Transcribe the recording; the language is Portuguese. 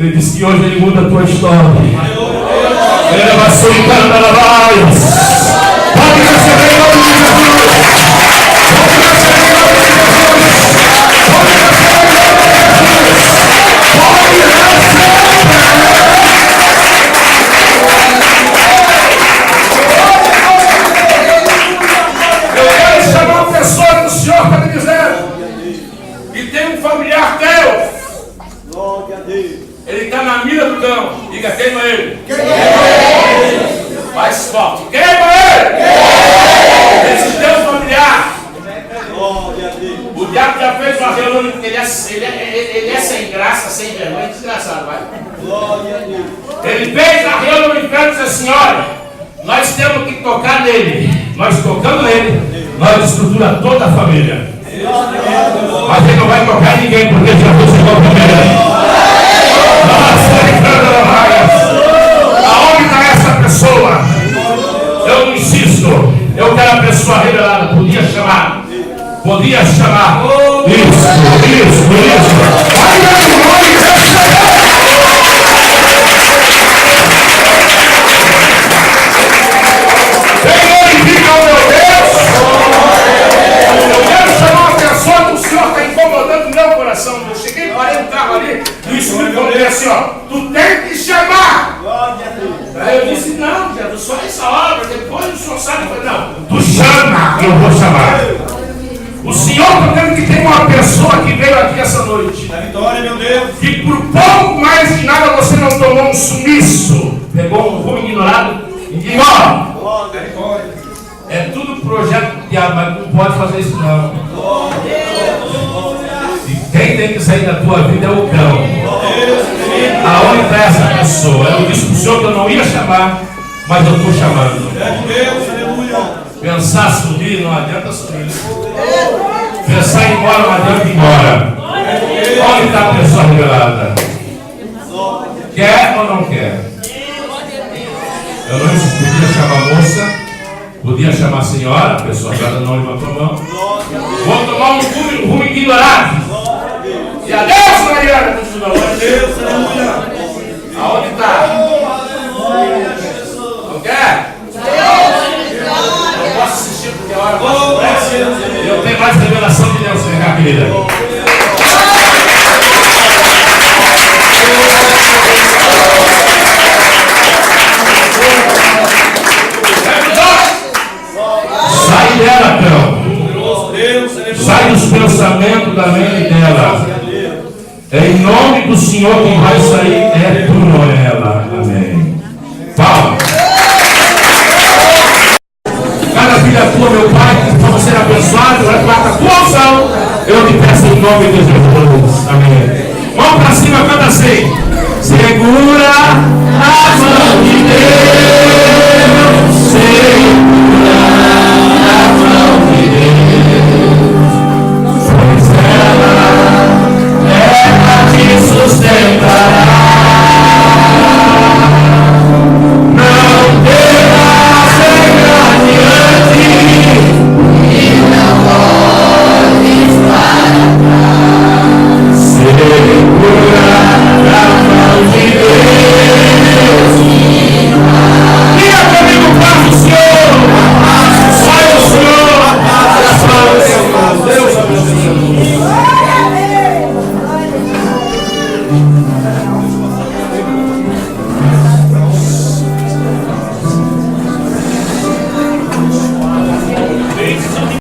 Ele disse que hoje ele muda a tua história. Ele vai subir para dar mais. Pode receber em nome de Jesus. Pode receber em nome de Jesus. Pode receber em nome de Jesus. Pode receber. Eu quero chamar uma pessoa do Senhor para me dizer que tem um familiar teu. Ele está na mira do cão. Diga, queima ele. Mais forte. Queima ele. Esse teu familiar. O diabo já fez uma reunião. Ele é sem graça, sem vergonha. Desgraçado, vai. Ele fez a reunião no inferno e disse assim: olha, nós temos que tocar nele. Nós tocando nele, nós estruturamos toda a família. Mas ele não vai tocar em ninguém, porque Jesus chegou primeiro. Aonde está essa pessoa? Eu não insisto. Eu quero a pessoa revelada. Podia chamar. Isso. Glorifica o meu Deus. Eu quero chamar uma pessoa que o Senhor está incomodando o meu coração. Eu cheguei, parei no carro ali. E o Espírito falou assim: ó, tu tem que chamar. Aí eu disse: não, Jesus, só essa obra, depois o Senhor sabe. Eu falei: não, tu chama, eu vou chamar. O Senhor está vendo que tem uma pessoa que veio aqui essa noite. Da vitória, meu Deus. E por pouco mais de nada você não tomou um sumiço. Pegou um rumo ignorado e ignora. É tudo projeto do diabo, mas não pode fazer isso não. E quem tem que sair da tua vida é o cão. Aonde está essa pessoa? Eu disse para o Senhor que eu não ia chamar, mas eu estou chamando. Pensar subir, não adianta subir. Pensar em ir embora, não adianta ir embora. Onde está a pessoa revelada? Quer ou não quer? Eu não podia chamar a moça, podia chamar a senhora, a pessoa já não levantou a mão. Vou tomar um rumo ignorado. E adeus, Mariana. Aonde está? Não quer? Eu posso assistir porque a hora vai. Eu tenho mais revelação de Deus, minha querida. Sai dela, cão. Sai dos pensamentos da mente dela. Em nome do Senhor, quem vai sair é tu, não é ela. Amém. Palma. Cada filha tua, meu Pai, para você ser abençoado, vai para a tua unção. Eu te peço em nome de Jesus. Amém. Vamos para cima, canta assim. Segura a mão de Deus. Segura.